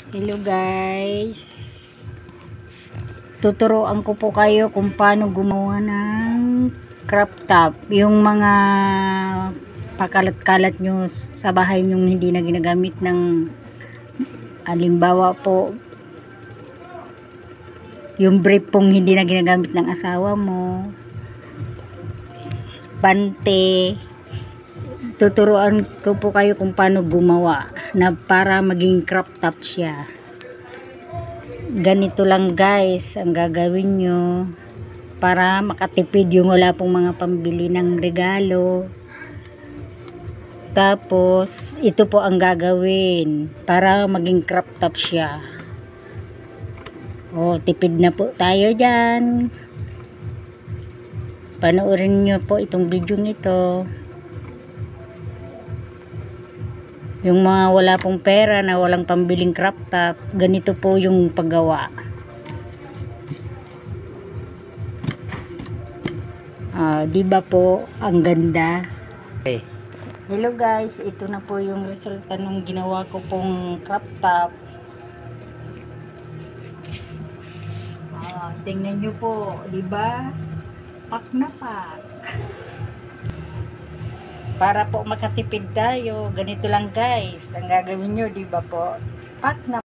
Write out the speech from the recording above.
Hello guys, tuturuan ko po kayo kung paano gumawa ng crop top, yung mga pakalat-kalat nyo sa bahay nyo hindi na ginagamit ng halimbawa po yung brief pong hindi na ginagamit ng asawa mo, bante. Tuturuan ko po kayo kung paano gumawa na para maging crop top siya. Ganito lang guys ang gagawin nyo para makatipid yung wala pong mga pambili ng regalo. Tapos ito po ang gagawin para maging crop top siya. Tipid na po tayo dyan. Panoorin nyo po itong video nito. Yung mga wala pong pera na walang pambiling crop top, ganito po yung paggawa. Di ba po ang ganda? Okay. Hello guys, ito na po yung resulta ng ginawa ko pong crop top. Tingnan nyo po, di ba? Pak na pak. Para po makatipid tayo, ganito lang guys ang gagawin nyo, di ba po? Pak na